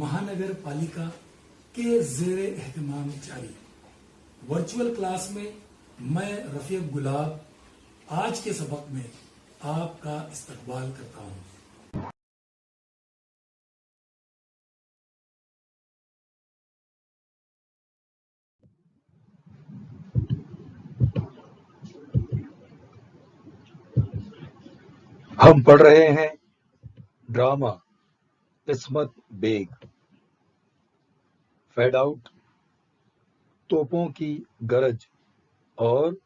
महानगर पालिका के ज़ेर एहतमाम जारी वर्चुअल क्लास में मैं रफीक गुलाब आज के सबक में आपका इस्तकबाल करता हूँ। हम पढ़ रहे हैं ड्रामा किस्मत बेग। फेड आउट, तोपों की गरज और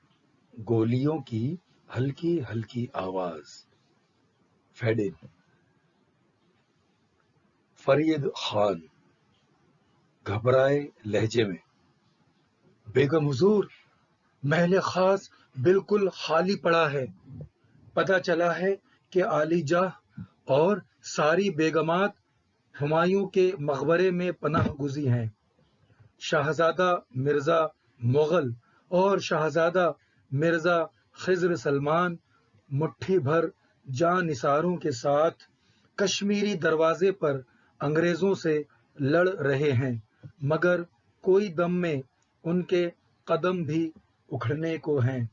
गोलियों की हल्की हल्की आवाज। फेड इन, फरीद खान घबराए लहजे में, बेगम हुजूर, महल खास बिल्कुल खाली पड़ा है। पता चला है कि आली जाह और सारी बेगमात हुमायूं के मकबरे में पनाह गुज़ी हैं। शाहजादा मिर्जा मुगल और शाहजादा मिर्जा खिज़र सलमान मुट्ठी भर जानिसारों के साथ कश्मीरी दरवाजे पर अंग्रेजों से लड़ रहे हैं, मगर कोई दम में उनके कदम भी उखड़ने को हैं।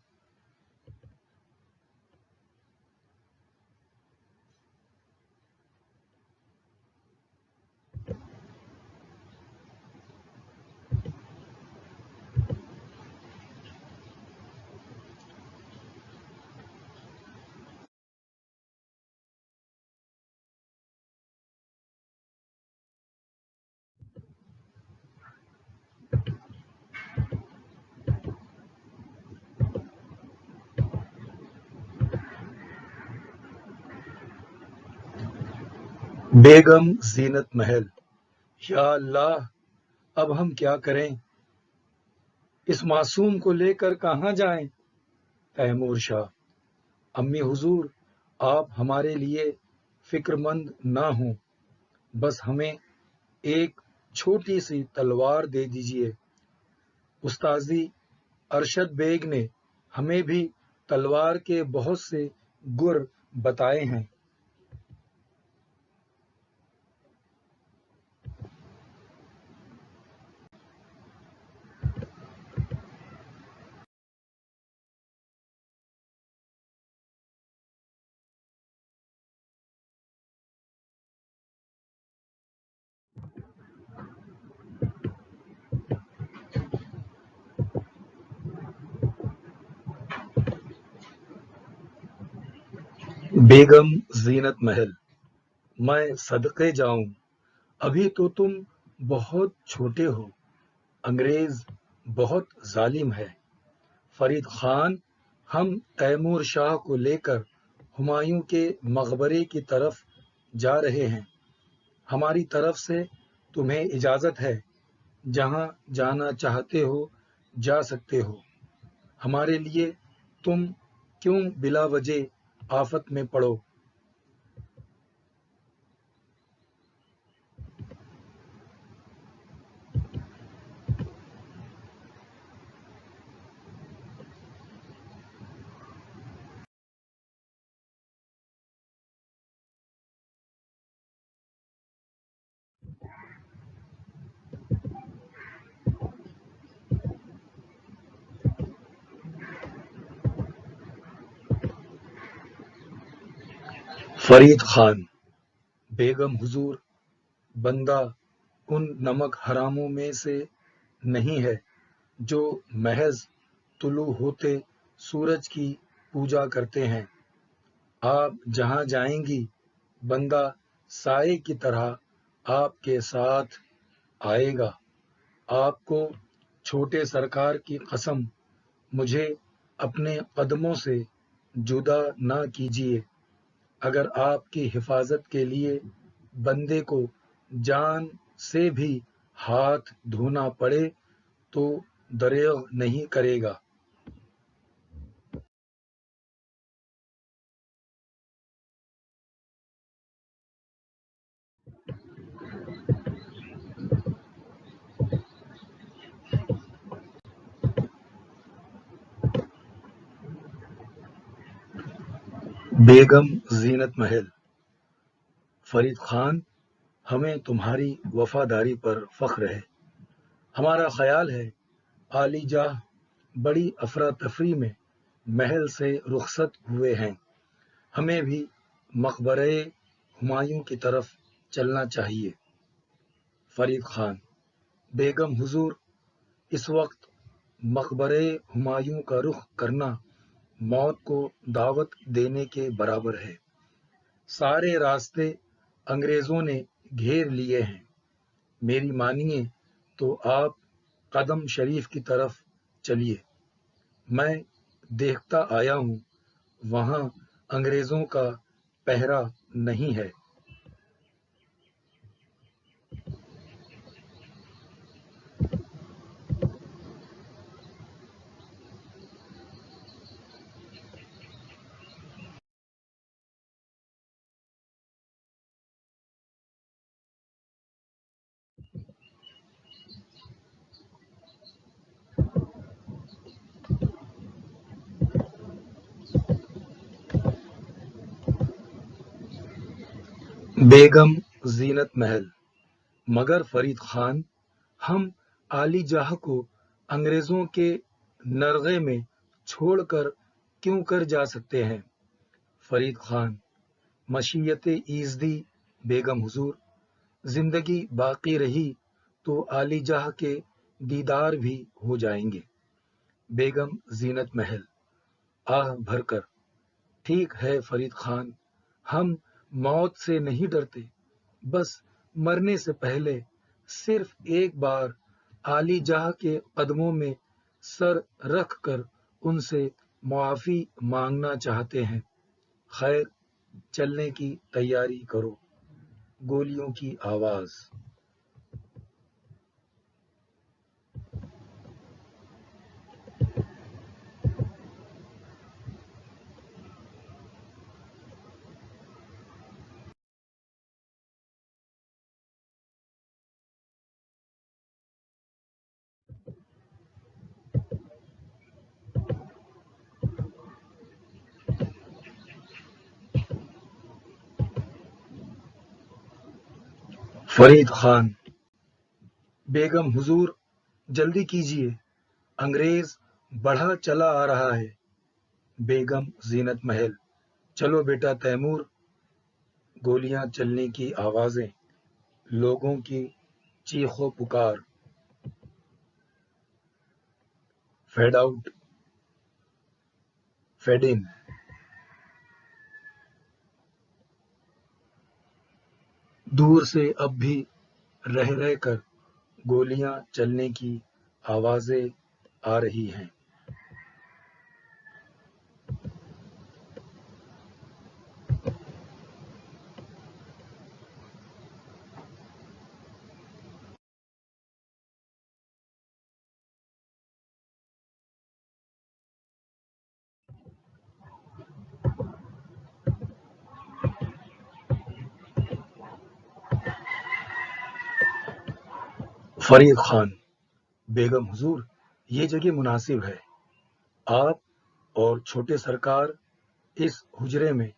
बेगम जीनत महल, या अल्लाह, अब हम क्या करें? इस मासूम को लेकर कहाँ जाएं? तैमूर शाह, अम्मी हुजूर, आप हमारे लिए फिक्रमंद ना हों, बस हमें एक छोटी सी तलवार दे दीजिए। उस्ताजी अरशद बेग ने हमें भी तलवार के बहुत से गुर बताए हैं। बेगम जीनत महल, मैं सदके जाऊं, अभी तो तुम बहुत छोटे हो, अंग्रेज बहुत जालिम है। फरीद खान, हम तैमूर शाह को लेकर हुमायूं के मकबरे की तरफ जा रहे हैं। हमारी तरफ से तुम्हें इजाजत है, जहां जाना चाहते हो जा सकते हो। हमारे लिए तुम क्यों बिला वजह आफत में पड़ो? फरीद खान, बेगम हुजूर, बंदा उन नमक हरामों में से नहीं है जो महज तुलू होते सूरज की पूजा करते हैं। आप जहां जाएंगी, बंदा साए की तरह आपके साथ आएगा। आपको छोटे सरकार की कसम, मुझे अपने कदमों से जुदा ना कीजिए। अगर आपकी हिफाजत के लिए बंदे को जान से भी हाथ धोना पड़े तो दरेग नहीं करेगा। बेगम जीनत महल, फरीद खान, ہمیں تمہاری وفاداری پر فخر ہے۔ ہمارا خیال ہے عالی جاہ بڑی افراتفری میں محل سے رخصت ہوئے ہیں، ہمیں بھی مقبرہ ہمایوں کی طرف چلنا چاہیے۔ فرید خان: بیگم حضور، اس وقت مقبرہ ہمایوں کا رخ کرنا موت کو دعوت دینے کے برابر ہے۔ سارے راستے انگریزوں نے گھیر لیے ہیں، میری مانیے تو آپ قدم شریف کی طرف چلیے۔ میں دیکھتا آیا ہوں وہاں انگریزوں کا پہرا نہیں ہے۔ بیگم زینت محل: مگر فرید خان، ہم عالی جاہ کو انگریزوں کے نرغے میں چھوڑ کر کیوں کر جا سکتے ہیں؟ فرید خان: مشیت ایزدی بیگم حضور، زندگی باقی رہی تو عالی جاہ کے دیدار بھی ہو جائیں گے۔ بیگم زینت محل آہ بھر کر: ٹھیک ہے فرید خان، ہم موت سے نہیں ڈرتے، بس مرنے سے پہلے صرف ایک بار عالی جاہ کے قدموں میں سر رکھ کر ان سے معافی مانگنا چاہتے ہیں۔ خیر، چلنے کی تیاری کرو۔ گولیوں کی آواز۔ فرید خان: بیگم حضور، جلدی کیجیے، انگریز بڑھا چلا آ رہا ہے۔ بیگم زینت محل: چلو بیٹا تیمور۔ گولیاں چلنے کی آوازیں، لوگوں کی چیخ و پکار۔ Fade out, fade in. دور سے اب بھی رہ رہ کر گولیاں چلنے کی آوازیں آ رہی ہیں۔ فرید خان: بیگم حضور، یہ جگہ مناسب ہے، آپ اور چھوٹے سرکار اس حجرے میں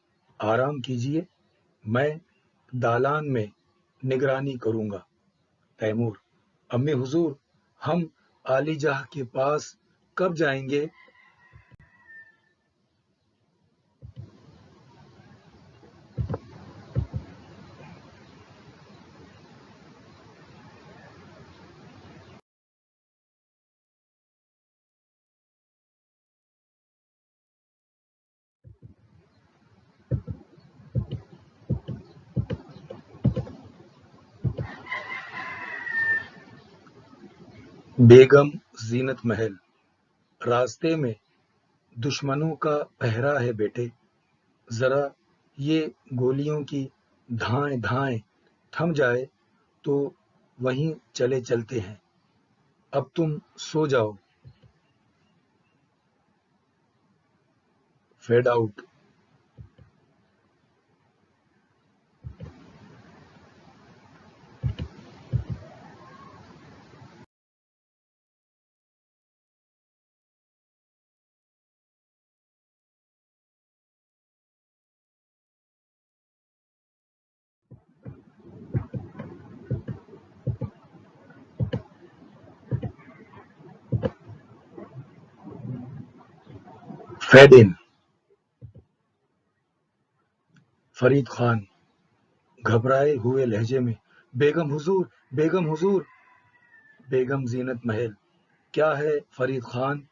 آرام کیجیے، میں دالان میں نگرانی کروں گا۔ تیمور: امی حضور، ہم عالی جاہ کے پاس کب جائیں گے؟ بیگم زینت محل: راستے میں دشمنوں کا پہرا ہے بیٹے، ذرا یہ گولیوں کی دھائیں دھائیں تھم جائے تو وہیں چلے چلتے ہیں، اب تم سو جاؤ۔ Fade out. Fade in. Farid Khan घबराए हुए लहजे में, बेगम हुजूर, बेगम हुजूर। बेगम जीनत महल, क्या है फरीद खान?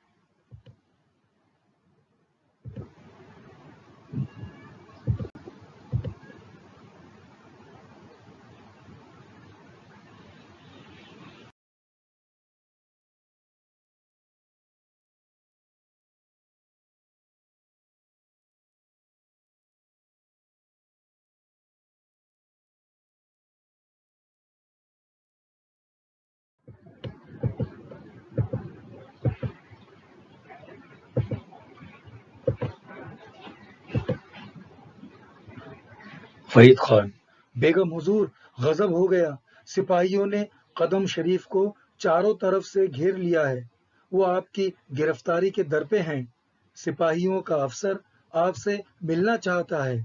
फरीद खान, बेगम हुजूर, गजब हो गया। सिपाहियों ने कदम शरीफ को चारों तरफ से घेर लिया है। वो आपकी गिरफ्तारी के दर पे हैं। सिपाहियों का अफसर आपसे मिलना चाहता है।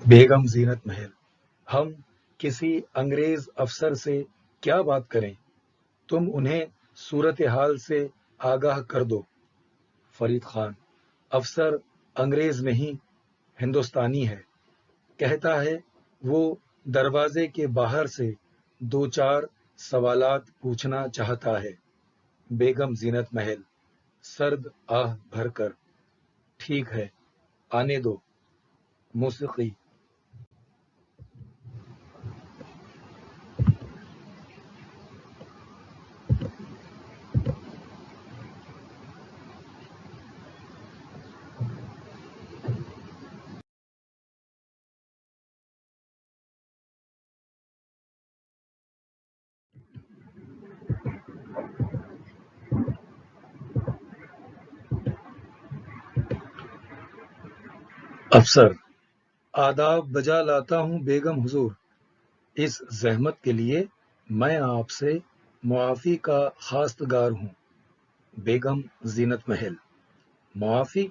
बेगम जीनत महल, हम किसी अंग्रेज अफसर से क्या बात करें? तुम उन्हें सूरत हाल से आगाह कर दो। फरीद खान, अफसर अंग्रेज नहीं, हिंदुस्तानी है। कहता है वो दरवाजे के बाहर से दो चार सवालात पूछना चाहता है। बेगम जीनत महल सर्द आह भरकर, ठीक है, आने दो। मौसीकी। अफसर, आदाब बजा लाता हूँ बेगम हुजूर। इस जहमत के लिए मैं आपसे मुआफ़ी का खास्तगार हूँ। बेगम जीनत महल, मुआफ़ी?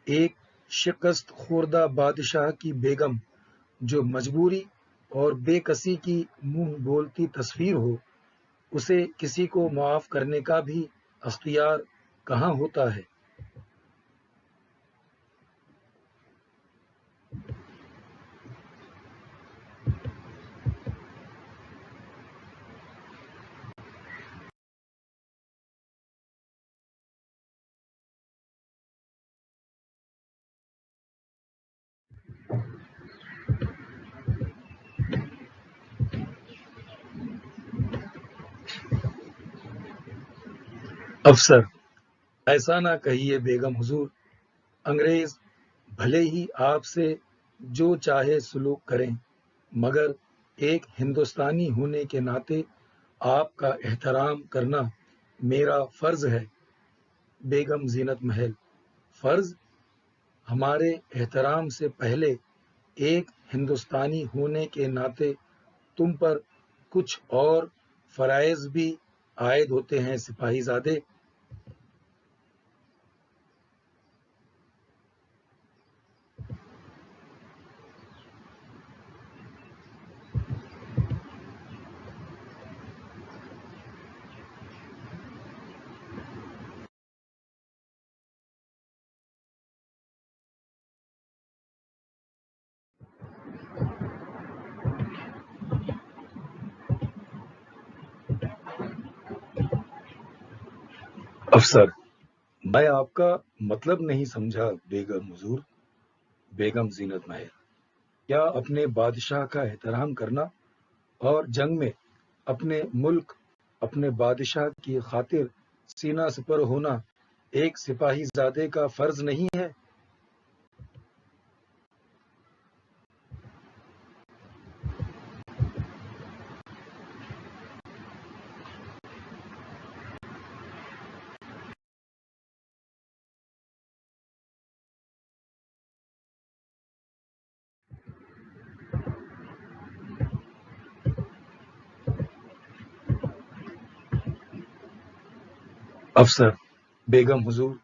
एक शिकस्त खुर्दा बादशाह की बेगम जो मजबूरी और बेकसी की मुंह बोलती तस्वीर हो, उसे किसी को माफ करने का भी अख्तियार कहाँ होता है? अफसर, ऐसा ना कहिए बेगम हुजूर। अंग्रेज भले ही आपसे जो चाहे सलूक करें, मगर एक हिंदुस्तानी होने के नाते आपका एहतराम करना मेरा फर्ज है। बेगम जीनत महल, फर्ज? हमारे एहतराम से पहले एक हिंदुस्तानी होने के नाते तुम पर कुछ और फराइज भी आयद होते हैं सिपाहीजादे। अफसर, मैं आपका मतलब नहीं समझा बेगम हुजूर। बेगम जीनत महल, क्या अपने बादशाह का एहतराम करना और जंग में अपने मुल्क, अपने बादशाह की खातिर सीना सिपर होना एक सिपाहीजादे का फर्ज नहीं है? افسر: بیگم حضور،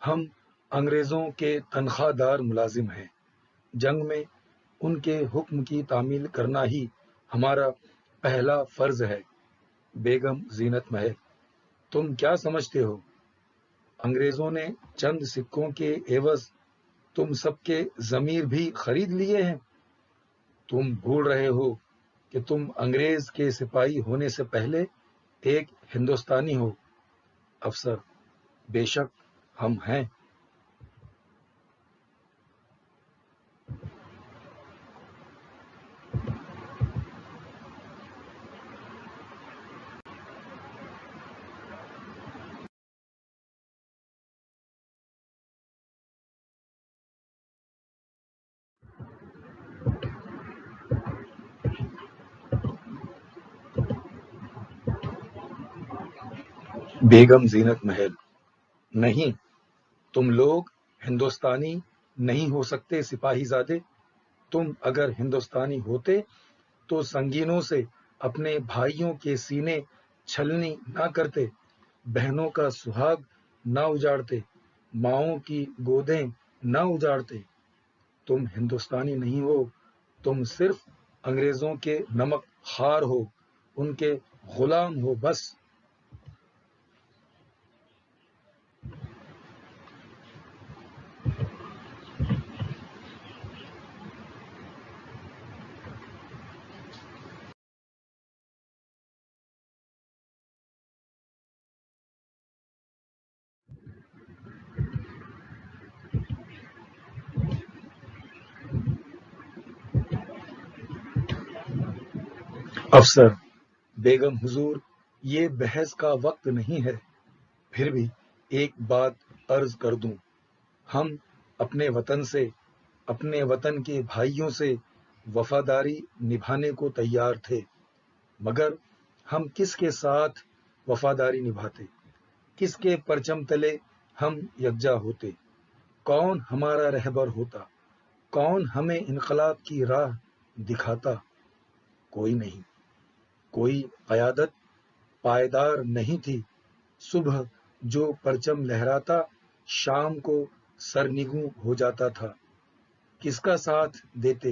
ہم انگریزوں کے تنخواہ دار ملازم ہیں۔ جنگ میں ان کے حکم کی تعمیل کرنا ہی ہمارا پہلا فرض ہے۔ بیگم زینت محل: تم کیا سمجھتے ہو؟ انگریزوں نے چند سکوں کے عوض تم سب کے ضمیر بھی خرید لیے ہیں۔ تم بھول رہے ہو کہ تم انگریز کے سپاہی ہونے سے پہلے ایک ہندوستانی ہو۔ افسر: بے شک ہم ہیں۔ بیگم زینت محل: نہیں، تم لوگ ہندوستانی نہیں ہو سکتے سپاہی زادے۔ تم اگر ہندوستانی ہوتے تو سنگینوں سے اپنے بھائیوں کے سینے چھلنی نہ کرتے، بہنوں کا سہاگ نہ اجاڑتے، ماؤں کی گودیں نہ اجاڑتے۔ تم ہندوستانی نہیں ہو، تم صرف انگریزوں کے نمک خوار ہو، ان کے غلام ہو بس۔ افسر: بیگم حضور، یہ بحث کا وقت نہیں ہے، پھر بھی ایک بات عرض کر دوں۔ ہم اپنے وطن سے، اپنے وطن کے بھائیوں سے وفاداری نبھانے کو تیار تھے، مگر ہم کس کے ساتھ وفاداری نبھاتے؟ کس کے پرچم تلے ہم یکجا ہوتے؟ کون ہمارا رہبر ہوتا؟ کون ہمیں انقلاب کی راہ دکھاتا؟ کوئی نہیں۔ کوئی قیادت پائیدار نہیں تھی۔ صبح جو پرچم لہراتا شام کو سرنگوں ہو جاتا تھا۔ کس کا ساتھ دیتے؟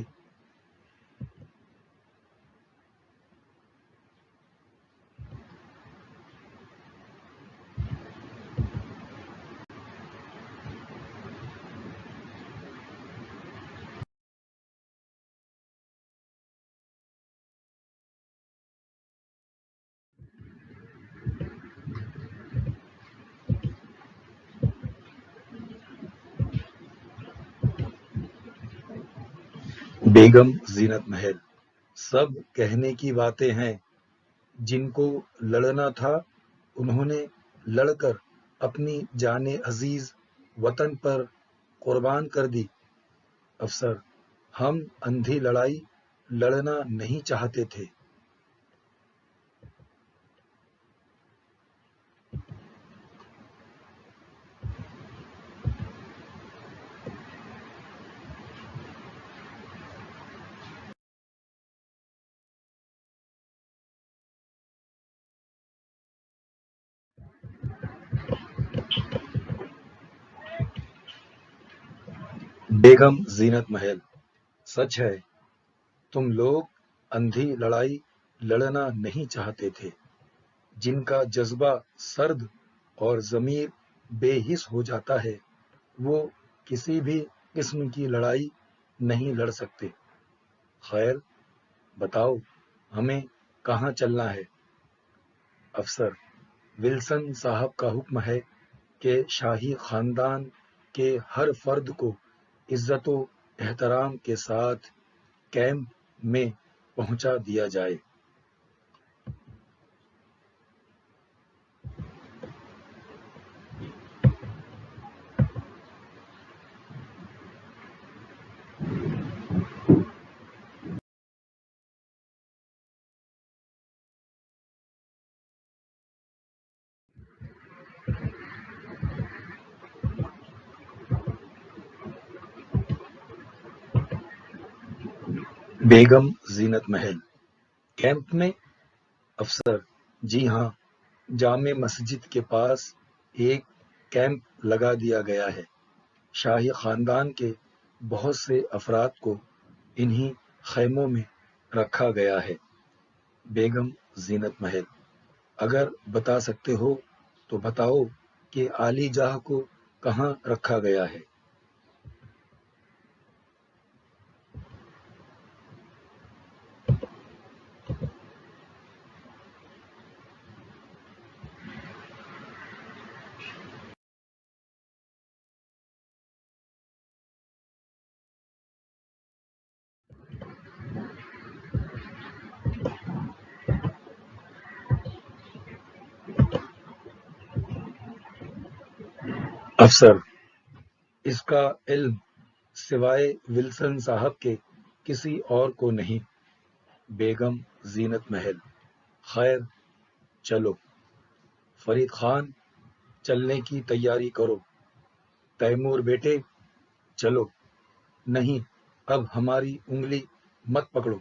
بیگم زینت محل: سب کہنے کی باتیں ہیں۔ جن کو لڑنا تھا انہوں نے لڑ کر اپنی جان عزیز وطن پر قربان کر دی۔ افسر: ہم اندھی لڑائی لڑنا نہیں چاہتے تھے۔ بیگم زینت محل: سچ ہے، تم لوگ اندھی لڑائی لڑنا نہیں چاہتے تھے۔ جن کا جذبہ سرد اور ضمیر بے حس ہو جاتا ہے وہ کسی بھی قسم کی لڑائی نہیں لڑ سکتے۔ خیر، بتاؤ ہمیں کہاں چلنا ہے؟ افسر: ولسن صاحب کا حکم ہے کہ شاہی خاندان کے ہر فرد کو عزت و احترام کے ساتھ کیمپ میں پہنچا دیا جائے۔ بیگم زینت محل: کیمپ میں؟ افسر: جی ہاں، جامع مسجد کے پاس ایک کیمپ لگا دیا گیا ہے۔ شاہی خاندان کے بہت سے افراد کو انہی خیموں میں رکھا گیا ہے۔ بیگم زینت محل، اگر بتا سکتے ہو تو بتاؤ کہ عالی جاہ کو کہاں رکھا گیا ہے؟ افسر، اس کا علم سوائے ولسن صاحب کے کسی اور کو نہیں۔ بیگم زینت محل، خیر چلو۔ فرید خان، چلنے کی تیاری کرو۔ تیمور بیٹے، چلو۔ نہیں، اب ہماری انگلی مت پکڑو۔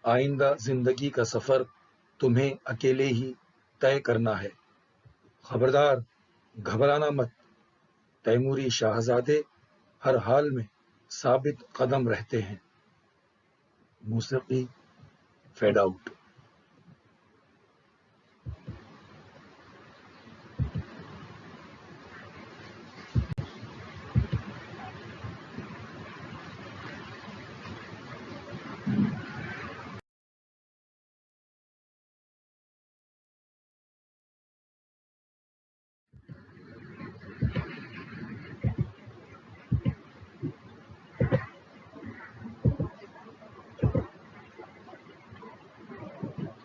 آئندہ زندگی کا سفر تمہیں اکیلے ہی طے کرنا ہے۔ خبردار، گھبرانا مت۔ تیموری شاہزادے ہر حال میں ثابت قدم رہتے ہیں۔ موسیقی فیڈ آؤٹ۔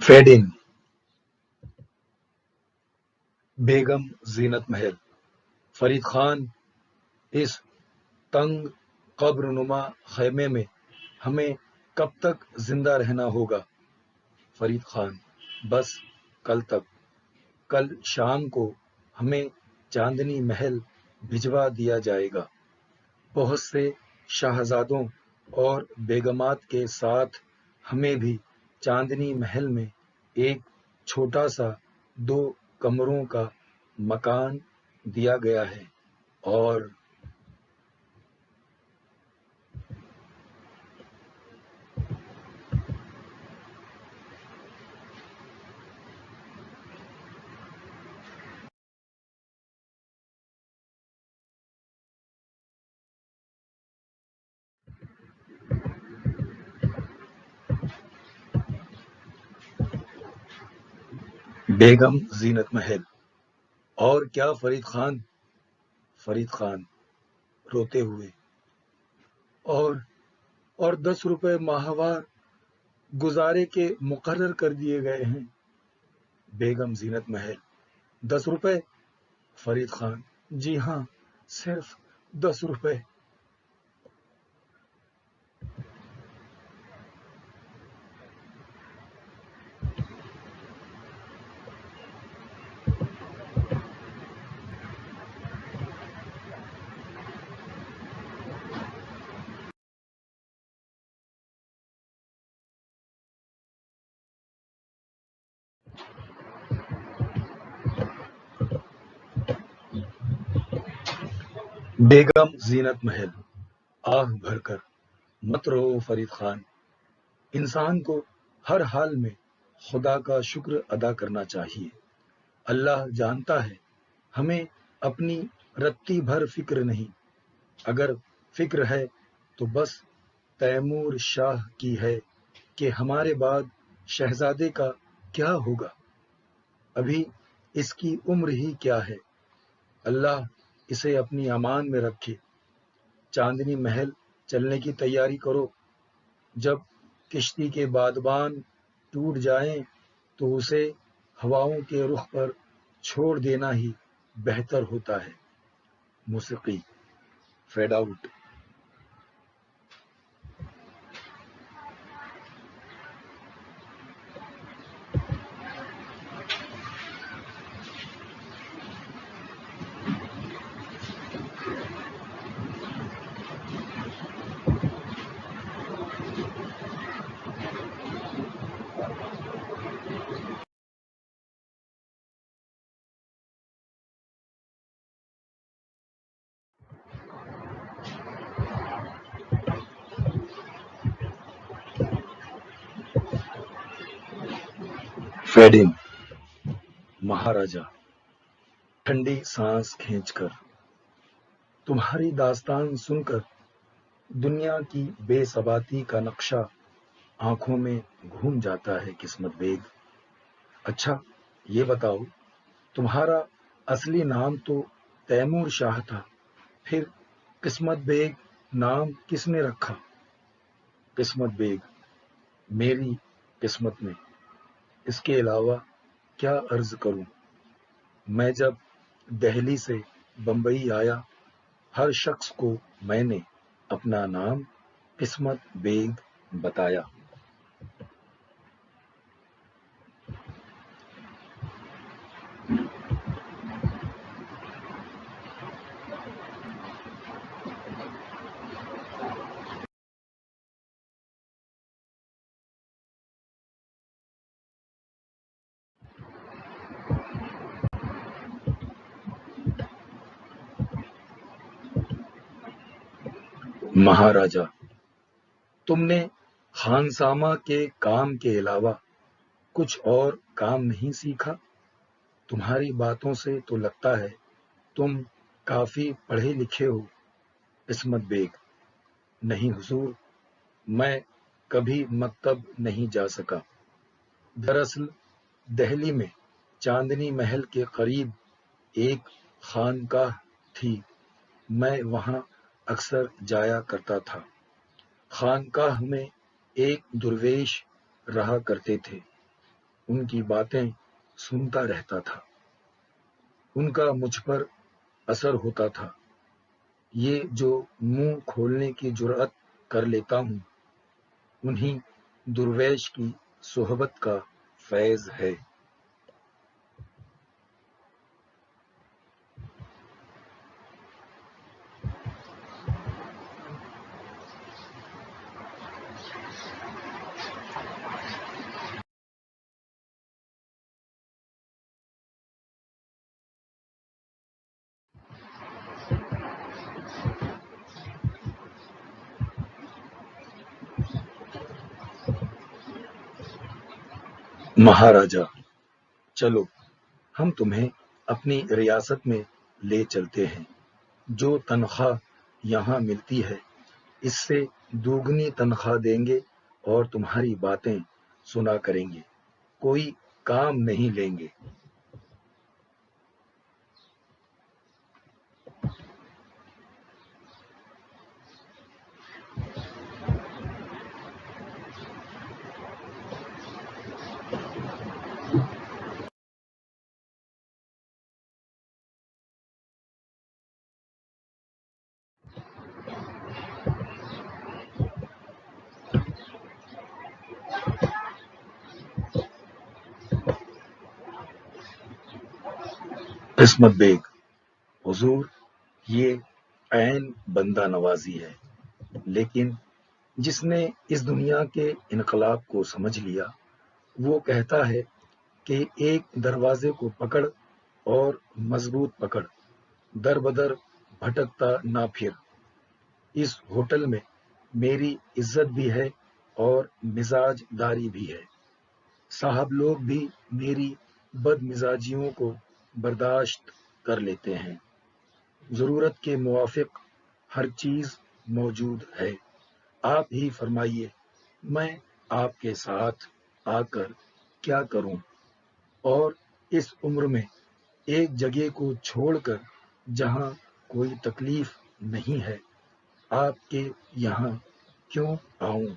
Fade in. بیگم زینت محل، فرید خان، اس تنگ قبر نما خیمے میں ہمیں کب تک زندہ رہنا ہوگا؟ فرید خان، بس کل تک۔ کل شام کو ہمیں چاندنی محل بھجوا دیا جائے گا۔ بہت سے شاہزادوں اور بیگمات کے ساتھ ہمیں بھی چاندنی محل میں ایک چھوٹا سا 2 کمروں کا مکان دیا گیا ہے، اور بیگم زینت محل، اور کیا فرید خان؟ فرید خان روتے ہوئے، اور 10 روپے ماہوار گزارے کے مقرر کر دیے گئے ہیں۔ بیگم زینت محل، 10 روپے؟ فرید خان، جی ہاں، صرف 10 روپے۔ بیگم زینت محل، آہ بھر کر، مت رو فرید خان۔ انسان کو ہر حال میں خدا کا شکر ادا کرنا چاہیے۔ اللہ جانتا ہے ہمیں اپنی رتی بھر فکر نہیں۔ اگر فکر ہے تو بس تیمور شاہ کی ہے کہ ہمارے بعد شہزادے کا کیا ہوگا۔ ابھی اس کی عمر ہی کیا ہے، اللہ اسے اپنی امان میں رکھے۔ چاندنی محل چلنے کی تیاری کرو۔ جب کشتی کے بادبان ٹوٹ جائیں تو اسے ہواؤں کے رخ پر چھوڑ دینا ہی بہتر ہوتا ہے۔ موسیقی فیڈ آؤٹ۔ फेडिन। महाराजा ठंडी सांस खींचकर, तुम्हारी दास्तान सुनकर दुनिया की बेसबाती का नक्शा आंखों में घूम जाता है किस्मत बेग। अच्छा ये बताओ, तुम्हारा असली नाम तो तैमूर शाह था, फिर किस्मत बेग नाम किसने रखा? किस्मत बेग मेरी किस्मत में, इसके अलावा क्या अर्ज करूं। मैं जब दिल्ली से बंबई आया, हर शख्स को मैंने अपना नाम किस्मत बेग बताया। महाराजा तुमने खानसामा के काम के अलावा कुछ और काम नहीं सीखा? तुम्हारी बातों से तो लगता है तुम काफी पढ़े लिखे हो। किस्मत बेग नहीं हुजूर, मैं कभी मकतब नहीं जा सका। दरअसल दिल्ली में चांदनी महल के करीब एक खानकाह थी, मैं वहां अक्सर जाया करता था। खानकाह में एक दुर्वेश रहा करते थे, उनकी बातें सुनता रहता था, उनका मुझ पर असर होता था। ये जो मुंह खोलने की जुर्अत कर लेता हूं, उन्हीं दुर्वेश की सोहबत का फैज है। महाराजा चलो, हम तुम्हें अपनी रियासत में ले चलते हैं। जो तनख्वाह यहाँ मिलती है, इससे दोगुनी तनख्वाह देंगे और तुम्हारी बातें सुना करेंगे, कोई काम नहीं लेंगे। किस्मत बेग हुजूर, ये ऐन बंदा नवाजी है, लेकिन जिसने इस दुनिया के इनकलाब को समझ लिया, वो कहता है कि एक दरवाजे को पकड़ और मजबूत पकड़, दर बदर भटकता ना फिर। इस होटल में मेरी इज्जत भी है और मिजाजदारी भी है। साहब लोग भी मेरी बदमिजाजियों को बर्दाश्त कर लेते हैं। जरूरत के मुवाफिक हर चीज मौजूद है। आप ही फरमाइए, मैं आपके साथ आकर क्या करूं? और इस उम्र में एक जगह को छोड़कर जहां कोई तकलीफ नहीं है, आपके यहाँ क्यों आऊं?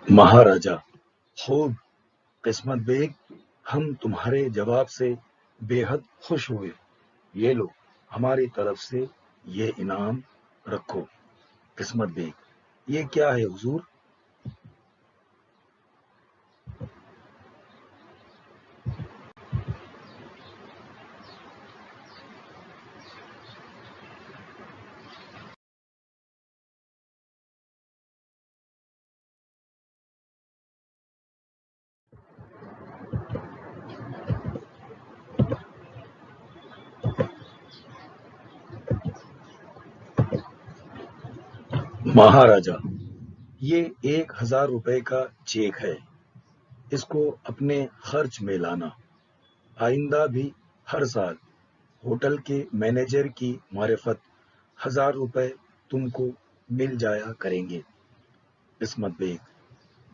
महाराजा खूब। किस्मत बेग, हम तुम्हारे जवाब से बेहद खुश हुए। ये लो, हमारी तरफ से ये इनाम रखो। किस्मत बेग, ये क्या है हुजूर? महाराजा, ये 1,000 रुपए का चेक है, इसको अपने खर्च में लाना। आइंदा भी हर साल होटल के मैनेजर की मारिफत 1,000 रुपए तुमको मिल जाया करेंगे। इस्मत बेग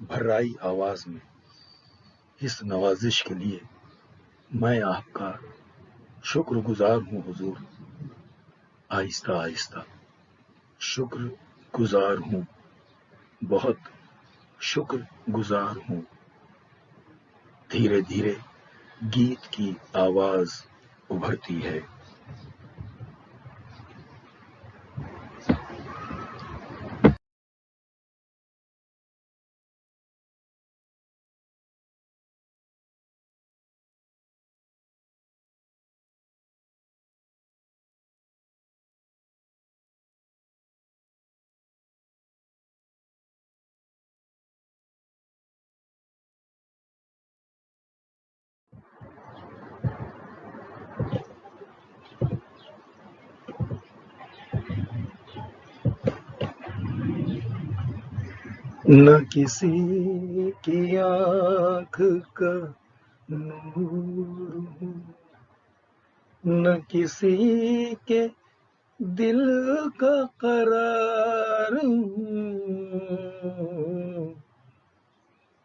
भर्राई आवाज में, इस नवाजिश के लिए मैं आपका शुक्रगुजार हूँ हुजूर। आहिस्ता आहिस्ता, शुक्र गुजार हूँ, बहुत शुक्र गुजार हूँ। धीरे धीरे गीत की आवाज उभरती है। न किसी की आंख का नूर हूँ, न किसी के दिल का करार हूँ,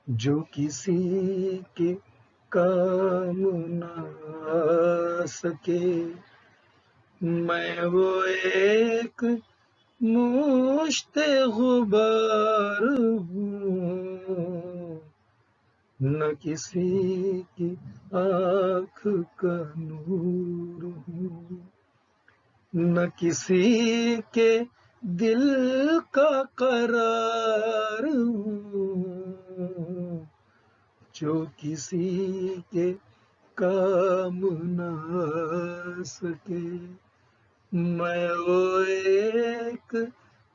जो किसी के काम न आ सके। मैं वो एक मुश्ते गुबार हूँ, न किसी की आँख का नूर हूँ, न किसी के दिल का करार हूँ, जो किसी के काम न आ सके। मैं वो एक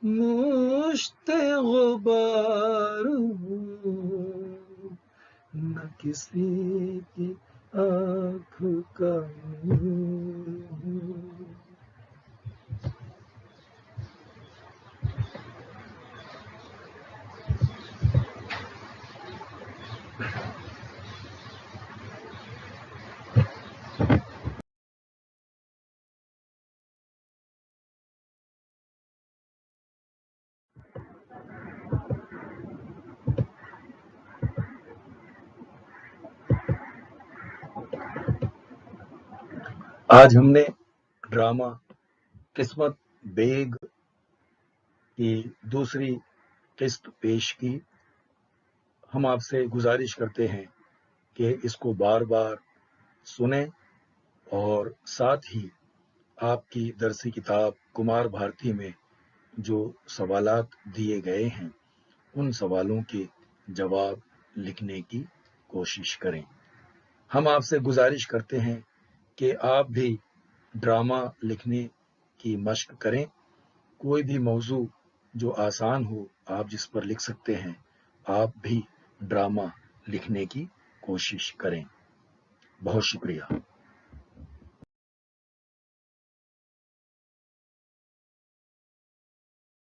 मुश्ते गुबार हूँ, न किसी की आँख का नूर हूँ। आज हमने ड्रामा किस्मत बेग की दूसरी किस्त पेश की। हम आपसे गुजारिश करते हैं कि इसको बार बार सुने और साथ ही आपकी दरसी किताब कुमार भारती में जो सवालात दिए गए हैं उन सवालों के जवाब लिखने की कोशिश करें। हम आपसे गुजारिश करते हैं कि आप भी ड्रामा लिखने की मशक करें। कोई भी मौजू जो आसान हो आप जिस पर लिख सकते हैं, आप भी ड्रामा लिखने की कोशिश करें। बहुत शुक्रिया।